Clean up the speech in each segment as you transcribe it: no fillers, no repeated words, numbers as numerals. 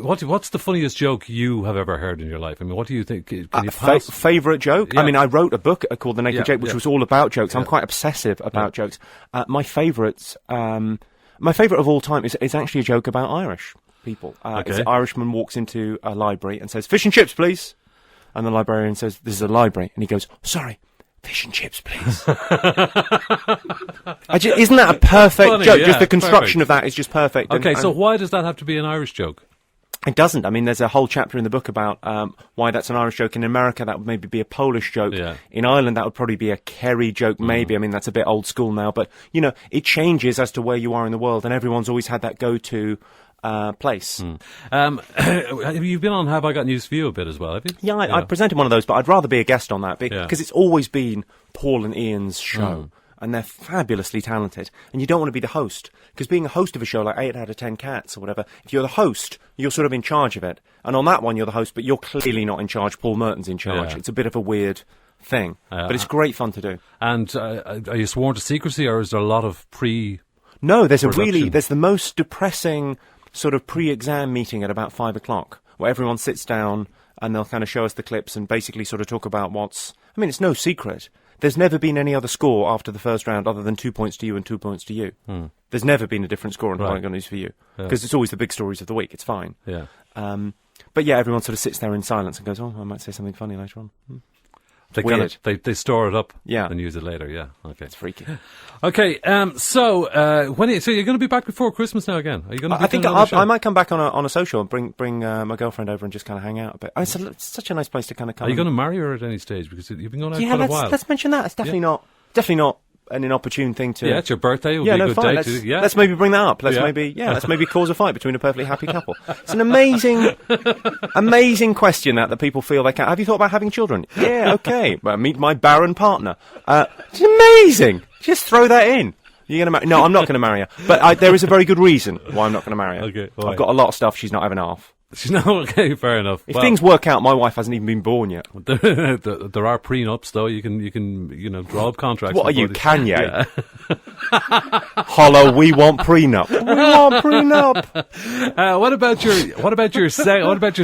What's the funniest joke you have ever heard in your life? I mean, what do you think? Can you pass? Favourite joke? Yeah. I mean, I wrote a book called The Naked Joke, which was all about jokes. I'm quite obsessive about jokes. My favourite of all time is actually a joke about Irish people. It's an Irishman walks into a library and says, "Fish and chips, please." And the librarian says, "This is a library." And he goes, "Sorry, fish and chips, please." Isn't that a perfect joke? Just the construction of that is just perfect. Okay, so why does that have to be an Irish joke? It doesn't. I mean, there's a whole chapter in the book about why that's an Irish joke. In America, that would maybe be a Polish joke. Yeah. In Ireland, that would probably be a Kerry joke, maybe. I mean, that's a bit old school now. But, you know, it changes as to where you are in the world, and everyone's always had that go-to place. You've been on Have I Got News for You a bit as well, have you? Yeah, I presented one of those, but I'd rather be a guest on that because it's always been Paul and Ian's show. And they're fabulously talented. And you don't want to be the host. Because being a host of a show like 8 out of 10 Cats or whatever, if you're the host, you're sort of in charge of it. And on that one, you're the host, but you're clearly not in charge. Paul Merton's in charge. It's a bit of a weird thing. But it's great fun to do. And are you sworn to secrecy, or is there a lot of No, there's the most depressing sort of pre-exam meeting at about 5 o'clock, where everyone sits down and they'll kind of show us the clips and basically sort of talk about it's no secret. There's never been any other score after the first round other than 2 points to you and 2 points to you. There's never been a different score on Have I Got News for You. Because it's always the big stories of the week. It's fine. Yeah. But yeah, everyone sort of sits there in silence and goes, "Oh, I might say something funny later on." Weird. They store it up and use it later, Okay. It's freaky. Okay, so you're going to be back before Christmas now again? Are you going to? I think I might come back on a social and bring my girlfriend over and just kind of hang out a bit. It's such a nice place to kind of come. Are you going to marry her at any stage? Because you've been going out quite a while. Let's mention that. It's definitely not an inopportune thing to... Yeah, it's your birthday. It would be a good day to... Yeah. Let's maybe bring that up. Let's maybe cause a fight between a perfectly happy couple. It's an amazing question that people feel they can... Have you thought about having children? Yeah, okay. Well, meet my barren partner. It's amazing. Just throw that in. You're going to marry... No, I'm not going to marry her. But there is a very good reason why I'm not going to marry her. Okay, I've got a lot of stuff she's not having half. Okay, fair enough. If things work out, my wife hasn't even been born yet. There are prenups, though. You can draw up contracts. What are you, Kanye? Yeah. Hello, we want prenup. We want prenup. What about your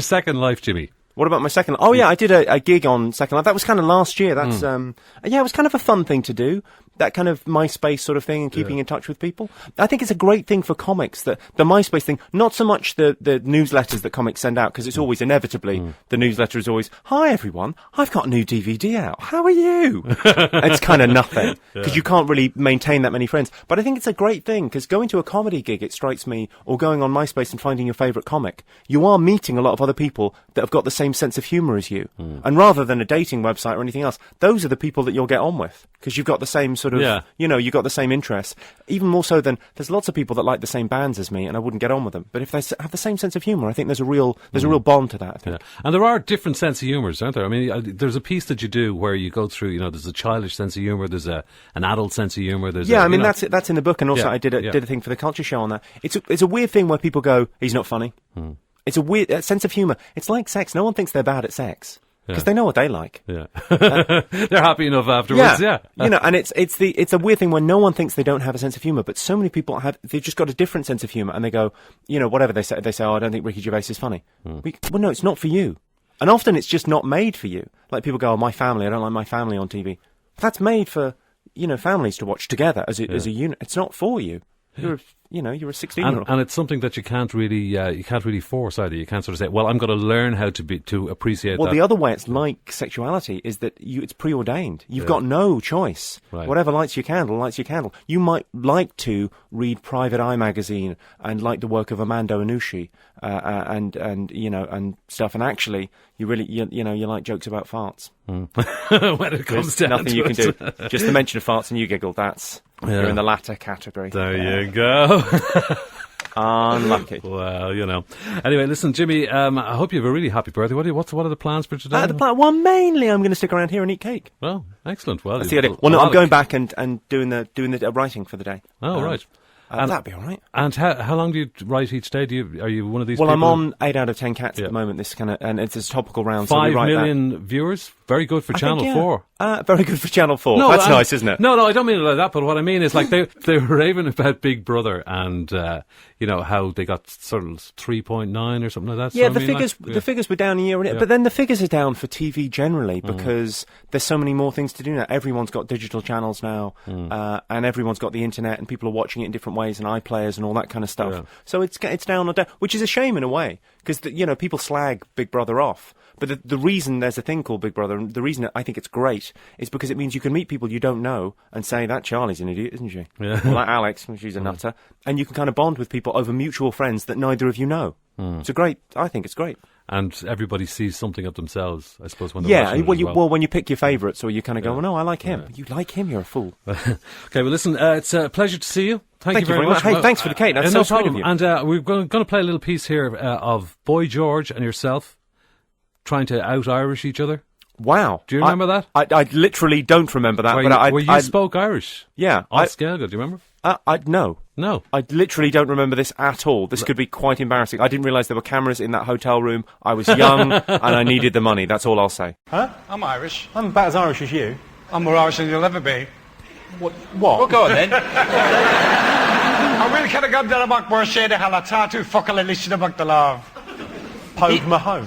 second life, Jimmy? What about my second? Oh yeah, I did a gig on Second Life. That was kind of last year. That's it was kind of a fun thing to do. That kind of MySpace sort of thing and keeping in touch with people. I think it's a great thing for comics, the MySpace thing. Not so much the newsletters that comics send out, because it's always inevitably, the newsletter is always, "Hi everyone, I've got a new DVD out. How are you?" It's kind of nothing, because you can't really maintain that many friends. But I think it's a great thing, because going to a comedy gig, it strikes me, or going on MySpace and finding your favourite comic, you are meeting a lot of other people that have got the same sense of humour as you. And rather than a dating website or anything else, those are the people that you'll get on with, because you've got the same sort of, you've got the same interests. Even more so than, there's lots of people that like the same bands as me, and I wouldn't get on with them. But if they have the same sense of humour, I think there's a real bond to that, I think. Yeah. And there are different sense of humours, aren't there? I mean, there's a piece that you do where you go through, there's a childish sense of humour, there's an adult sense of humour. That's in the book, and also I did a thing for the Culture Show on that. It's a weird thing where people go, "He's not funny." It's a weird sense of humour. It's like sex. No one thinks they're bad at sex. Because they know what they like. Yeah. They're happy enough afterwards, and it's a weird thing when no one thinks they don't have a sense of humour, but so many people they've just got a different sense of humour, and they go, whatever they say, "Oh, I don't think Ricky Gervais is funny." Well, no, it's not for you. And often it's just not made for you. Like people go, "Oh, my family, I don't like my family on TV." But that's made for, families to watch together as a unit. It's not for you. You're a 16-year-old. And it's something that you can't really force either. You can't sort of say, "Well, I'm going to learn how to appreciate that." Well, the other way it's like sexuality is that it's preordained. You've got no choice. Right. Whatever lights your candle, lights your candle. You might like to read Private Eye magazine and like the work of Armando Iannucci, and stuff. And actually, you really, you like jokes about farts. When it comes down nothing to you can do. Just the mention of farts and you giggle. You're in the latter category. There you go. Unlucky. Well, Anyway, listen, Jimmy, I hope you have a really happy birthday. What are the plans for today? Well, mainly I'm going to stick around here and eat cake. Well, excellent. Well, that's the idea. Well, no, I'm going back and doing the writing for the day. Oh, right. That'd be all right. And how long do you write each day? Are you one of these? Well, people I'm on 8 out of 10 cats at the moment. This and it's a topical round. 5 so million viewers. Very good for Channel 4. Very good for Channel 4. No, that's nice, isn't it? No, I don't mean it like that. But what I mean is, like, they were raving about Big Brother and how they got sort of 3.9 or something like that. Yeah, so, the figures were down a year on it, but then the figures are down for TV generally because there's so many more things to do now. Everyone's got digital channels now, and everyone's got the internet, and people are watching it in different ways, and iPlayers and all that kind of stuff. Yeah. So it's down or down, which is a shame in a way because people slag Big Brother off. But the reason there's a thing called Big Brother, and the reason I think it's great, is because it means you can meet people you don't know and say, that Charlie's an idiot, isn't she? Yeah. Or that Alex, she's a nutter. And you can kind of bond with people over mutual friends that neither of you know. I think it's great. And everybody sees something of themselves, I suppose, when they're watching it as well. When you pick your favourites, or you kind of go, no, I like him. Yeah. You like him, you're a fool. Okay, well, listen, it's a pleasure to see you. Thank you very much. Hey, thanks for the cake. That's so sweet of you. And we're going to play a little piece here of Boy George and yourself trying to out-Irish each other. Wow. Do you remember that? I literally don't remember that. Where you spoke Irish? Yeah. On Skelgo, do you remember? No. No. I literally don't remember this at all. This could be quite embarrassing. I didn't realise there were cameras in that hotel room. I was young and I needed the money. That's all I'll say. Huh? I'm Irish. I'm about as Irish as you. I'm more Irish than you'll ever be. What? Well, go on then. I will kind of go down about where shade of halatatu fucking listen about the love. Pogue Mahone.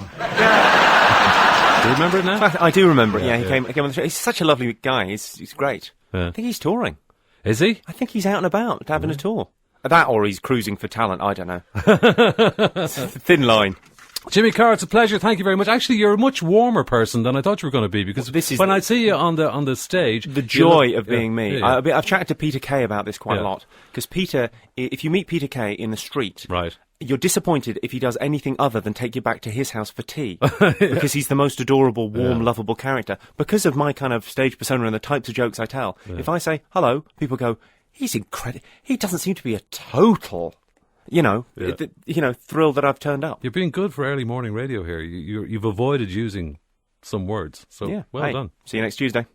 Do you remember it now? I do remember it. Yeah, he came on the show. He's such a lovely guy. He's great. Yeah. I think he's touring. Is he? I think he's out and about having a tour. That or he's cruising for talent. I don't know. It's a thin line. Jimmy Carr, it's a pleasure. Thank you very much. Actually, you're a much warmer person than I thought you were going to be because when I see you on the stage, the joy of being me. Yeah. I've chatted to Peter Kay about this quite a lot because Peter, if you meet Peter Kay in the street, right, you're disappointed if he does anything other than take you back to his house for tea because he's the most adorable, warm, lovable character. Because of my kind of stage persona and the types of jokes I tell, if I say hello, people go, "He's incredible. He doesn't seem to be a total." Thrilled that I've turned up. You're being good for early morning radio here. You've avoided using some words, so well done. See you next Tuesday.